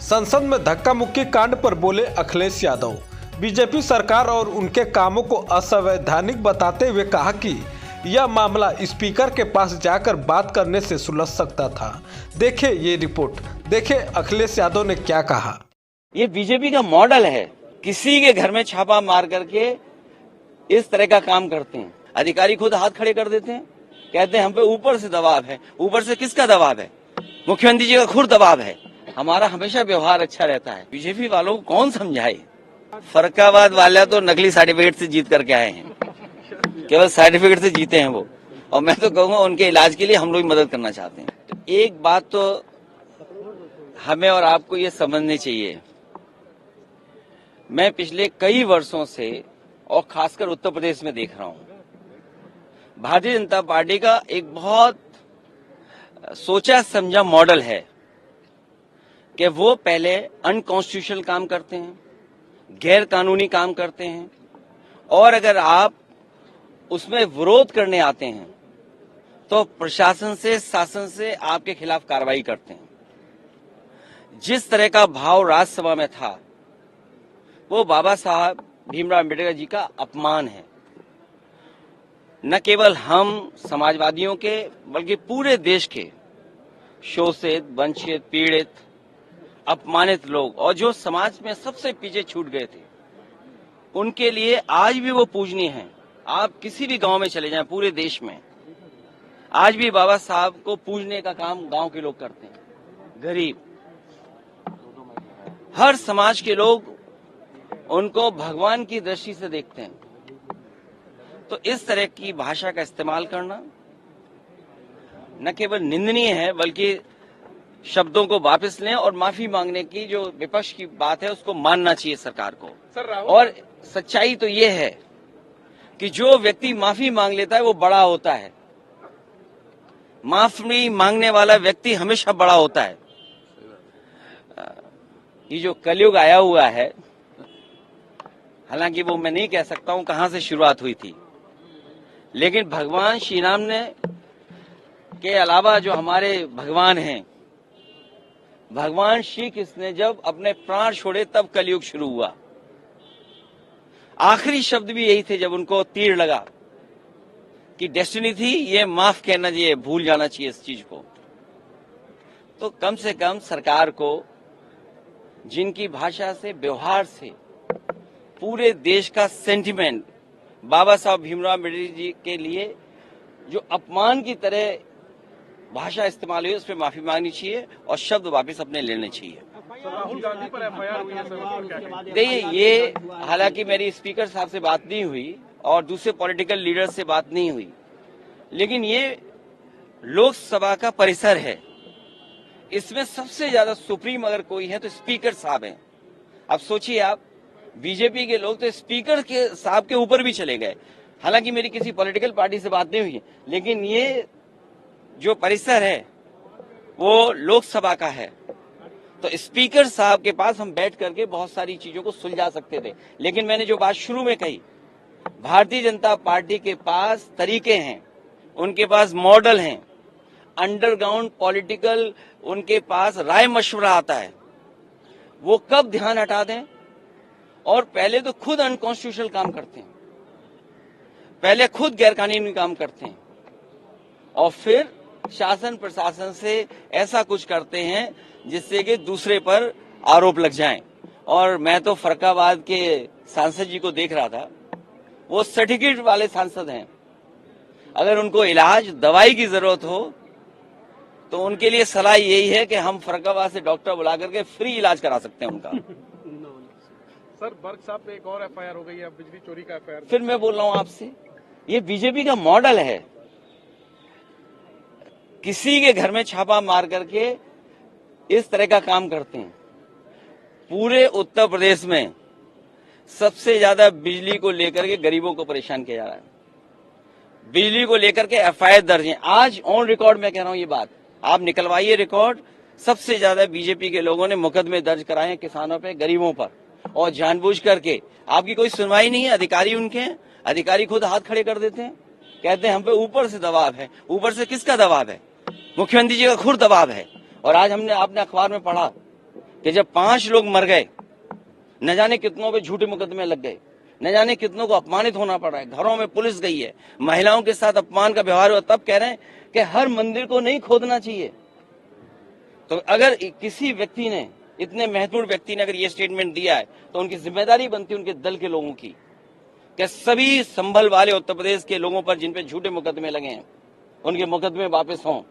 संसद में धक्का मुक्की कांड पर बोले अखिलेश यादव। बीजेपी सरकार और उनके कामों को असंवैधानिक बताते हुए कहा कि यह मामला स्पीकर के पास जाकर बात करने से सुलझ सकता था। देखिए ये रिपोर्ट, देखिए अखिलेश यादव ने क्या कहा। ये बीजेपी का मॉडल है, किसी के घर में छापा मार करके इस तरह का काम करते हैं। अधिकारी खुद हाथ खड़े कर देते हैं, कहते हैं हम पे ऊपर से दबाव है। ऊपर से किसका दबाव है? मुख्यमंत्री जी का खुद दबाव है। हमारा हमेशा व्यवहार अच्छा रहता है। बीजेपी वालों को कौन समझाए? फरकाबाद वाले तो नकली सर्टिफिकेट से जीत करके आए हैं, केवल सर्टिफिकेट से जीते हैं वो। और मैं तो कहूंगा उनके इलाज के लिए हम लोग मदद करना चाहते हैं। तो एक बात तो हमें और आपको ये समझनी चाहिए, मैं पिछले कई वर्षों से और खासकर उत्तर प्रदेश में देख रहा हूं, भारतीय जनता पार्टी का एक बहुत सोचा समझा मॉडल है कि वो पहले अनकॉन्स्टिट्यूशनल काम करते हैं, गैर कानूनी काम करते हैं, और अगर आप उसमें विरोध करने आते हैं तो प्रशासन से, शासन से आपके खिलाफ कार्रवाई करते हैं। जिस तरह का भाव राज्यसभा में था वो बाबा साहब भीमराव अम्बेडकर जी का अपमान है। न केवल हम समाजवादियों के बल्कि पूरे देश के शोषित, वंचित, पीड़ित, अपमानित लोग और जो समाज में सबसे पीछे छूट गए थे, उनके लिए आज भी वो पूजनीय हैं। आप किसी भी गांव में चले जाएं पूरे देश में, आज भी बाबा साहब को पूजने का काम गांव के लोग करते हैं। गरीब, हर समाज के लोग उनको भगवान की दृष्टि से देखते हैं। तो इस तरह की भाषा का इस्तेमाल करना न केवल निंदनीय है बल्कि शब्दों को वापस लें और माफी मांगने की जो विपक्ष की बात है उसको मानना चाहिए सरकार को। और सच्चाई तो ये है कि जो व्यक्ति माफी मांग लेता है वो बड़ा होता है। माफी मांगने वाला व्यक्ति हमेशा बड़ा होता है। ये जो कलयुग आया हुआ है, हालांकि वो मैं नहीं कह सकता हूं कहां से शुरुआत हुई थी, लेकिन भगवान श्री राम ने के अलावा जो हमारे भगवान हैं, भगवान श्री कृष्ण ने जब अपने प्राण छोड़े तब कलयुग शुरू हुआ। आखिरी शब्द भी यही थे जब उनको तीर लगा कि डेस्टिनी थी, ये माफ कहना चाहिए, भूल जाना चाहिए इस चीज को। तो कम से कम सरकार को जिनकी भाषा से, व्यवहार से पूरे देश का सेंटिमेंट बाबा साहब भीमराव अम्बेडकर जी के लिए जो अपमान की तरह भाषा इस्तेमाल हुई, उस पर माफी मांगनी चाहिए और शब्द वापस अपने लेने चाहिए। राहुल गांधी पर एफआईआर हुई है सर, देखिए ये हालांकि मेरी स्पीकर साहब से बात नहीं हुई और दूसरे पॉलिटिकल लीडर से बात नहीं हुई, लेकिन ये लोकसभा का परिसर है, इसमें सबसे ज्यादा सुप्रीम अगर कोई है तो स्पीकर साहब हैं। अब सोचिए आप, बीजेपी के लोग तो स्पीकर के साहब के ऊपर भी चले गए। हालांकि मेरी किसी पॉलिटिकल पार्टी से बात नहीं हुई, लेकिन ये जो परिसर है वो लोकसभा का है, तो स्पीकर साहब के पास हम बैठ करके बहुत सारी चीजों को सुलझा सकते थे। लेकिन मैंने जो बात शुरू में कही, भारतीय जनता पार्टी के पास तरीके हैं, उनके पास मॉडल हैं, अंडरग्राउंड पॉलिटिकल उनके पास राय मशवरा आता है। वो कब ध्यान हटा दें, और पहले तो खुद अनकॉन्स्टिट्यूशनल काम करते हैं, पहले खुद गैरकानूनी काम करते हैं और फिर शासन प्रशासन से ऐसा कुछ करते हैं जिससे कि दूसरे पर आरोप लग जाएं। और मैं तो फरकाबाद के सांसद जी को देख रहा था, वो सर्टिफिकेट वाले सांसद हैं। अगर उनको इलाज, दवाई की जरूरत हो तो उनके लिए सलाह यही है कि हम फरकाबाद से डॉक्टर बुला करके फ्री इलाज करा सकते हैं उनका। सर बर्ग साहब पे एक और एफआईआर हो गई है, बिजली चोरी का एफआईआर। फिर मैं बोल रहा हूं आपसे, ये बीजेपी का मॉडल है, किसी के घर में छापा मार करके इस तरह का काम करते हैं। पूरे उत्तर प्रदेश में सबसे ज्यादा बिजली को लेकर के गरीबों को परेशान किया जा रहा है। बिजली को लेकर के एफआईआर दर्ज है, आज ऑन रिकॉर्ड मैं कह रहा हूं ये बात, आप निकलवाइए रिकॉर्ड। सबसे ज्यादा बीजेपी के लोगों ने मुकदमे दर्ज कराए हैं किसानों पे, गरीबों पर, और जानबूझ करके। आपकी कोई सुनवाई नहीं है, अधिकारी उनके हैं, अधिकारी खुद हाथ खड़े कर देते हैं, कहते हैं हम पे ऊपर से दबाव है। ऊपर से किसका दबाव है? मुख्यमंत्री जी का खुद दबाव है। और आज आपने अखबार में पढ़ा कि जब 5 लोग मर गए, न जाने कितनों पे झूठे मुकदमे लग गए, न जाने कितनों को अपमानित होना पड़ा है, घरों में पुलिस गई है, महिलाओं के साथ अपमान का व्यवहार हुआ, तब कह रहे हैं कि हर मंदिर को नहीं खोदना चाहिए। तो अगर किसी व्यक्ति ने, इतने महत्वपूर्ण व्यक्ति ने अगर ये स्टेटमेंट दिया है, तो उनकी जिम्मेदारी बनती है उनके दल के लोगों की कि सभी संभल वाले उत्तर प्रदेश के लोगों पर जिन पे झूठे मुकदमे लगे हैं, उनके मुकदमे वापस हों।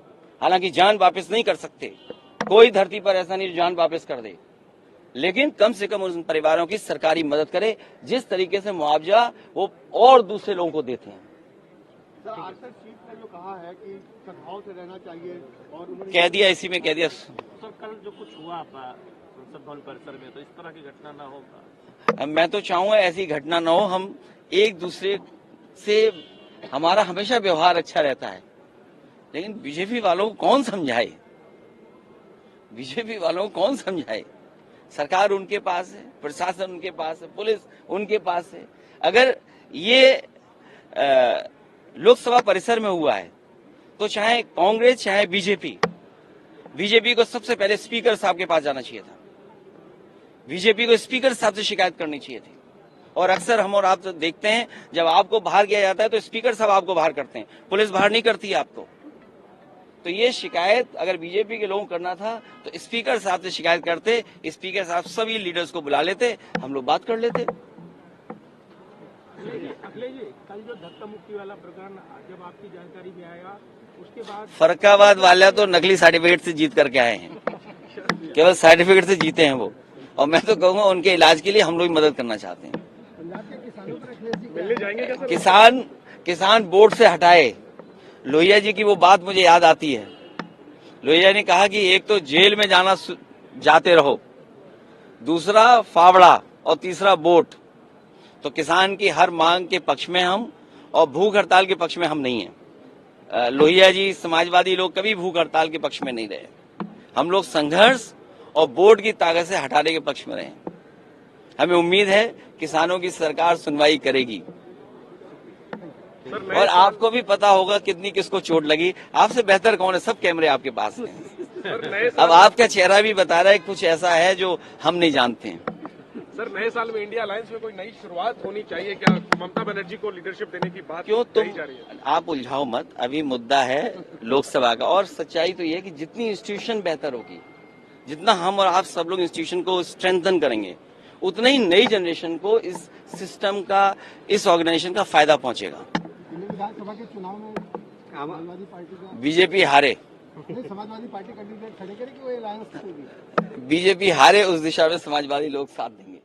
हालांकि जान वापस नहीं कर सकते, कोई धरती पर ऐसा नहीं जो जान वापस कर दे, लेकिन कम से कम उन परिवारों की सरकारी मदद करे जिस तरीके से मुआवजा वो और दूसरे लोगों को देते हैं। आरएसएस चीफ ने जो कहा है कि सद्भाव से रहना चाहिए और उन्होंने कह दिया, इसी में कह दिया। सर कल जो कुछ हुआ संसद भवन परिसर में, तो इस तरह की घटना ना हो। मैं तो चाहूंगा ऐसी घटना न हो। हम एक दूसरे से, हमारा हमेशा व्यवहार अच्छा रहता है, लेकिन बीजेपी वालों को कौन समझाए, बीजेपी वालों को कौन समझाए। सरकार उनके पास है, प्रशासन उनके पास है, पुलिस उनके पास है। अगर ये लोकसभा परिसर में हुआ है तो चाहे कांग्रेस चाहे बीजेपी को सबसे पहले स्पीकर साहब के पास जाना चाहिए था। बीजेपी को स्पीकर साहब से शिकायत करनी चाहिए थी। और अक्सर हम और आप तो देखते हैं, जब आपको बाहर किया जाता है तो स्पीकर साहब आपको बाहर करते हैं, पुलिस बाहर नहीं करती है आपको। तो ये शिकायत अगर बीजेपी के लोगों को करना था तो स्पीकर साहब से शिकायत करते, स्पीकर साहब सभी लीडर्स को बुला लेते, हम लोग बात कर लेते। अखिलेश जी, कल जो धक्का मुक्की वाला प्रकरण जब आपकी जानकारी में आया, उसके बाद फर्रुखाबाद वाले तो नकली सर्टिफिकेट से जीत करके आए हैं, केवल सर्टिफिकेट से जीते हैं वो। और मैं तो कहूंगा उनके इलाज के लिए हम लोग मदद करना चाहते हैं। मिलने जाएंगे क्या सर? किसान बोर्ड से हटाए। लोहिया जी की वो बात मुझे याद आती है। लोहिया ने कहा कि एक तो जेल में जाते रहो, दूसरा फावड़ा और तीसरा वोट। तो किसान की हर मांग के पक्ष में हम, और भूख हड़ताल के पक्ष में हम नहीं हैं। लोहिया जी, समाजवादी लोग कभी भूख हड़ताल के पक्ष में नहीं रहे। हम लोग संघर्ष और वोट की ताकत से हटाने के पक्ष में रहे। हमें उम्मीद है किसानों की सरकार सुनवाई करेगी। और आपको भी पता होगा कितनी किसको चोट लगी। आपसे बेहतर कौन है, सब कैमरे आपके पास हैं। अब आपका चेहरा भी बता रहा है कुछ ऐसा है जो हम नहीं जानते हैं। सर, नए साल में इंडिया अलायंस में कोई नई शुरुआत होनी चाहिए क्या? ममता बनर्जी को लीडरशिप देने की बात क्यों कही जा रही है। आप उलझाओ मत, अभी मुद्दा है लोकसभा का। और सच्चाई तो ये है कि जितनी इंस्टीट्यूशन बेहतर होगी, जितना हम और आप सब लोग इंस्टीट्यूशन को स्ट्रेंथन करेंगे, उतना ही नई जनरेशन को इस सिस्टम का, इस ऑर्गेनाइजेशन का फायदा पहुंचेगा। विधानसभा के चुनाव में समाजवादी पार्टी का बीजेपी हारे, समाजवादी पार्टी कैंडिडेट खड़े करेगी, वो अलायंस होगी। बीजेपी हारे उस दिशा में समाजवादी लोग साथ देंगे।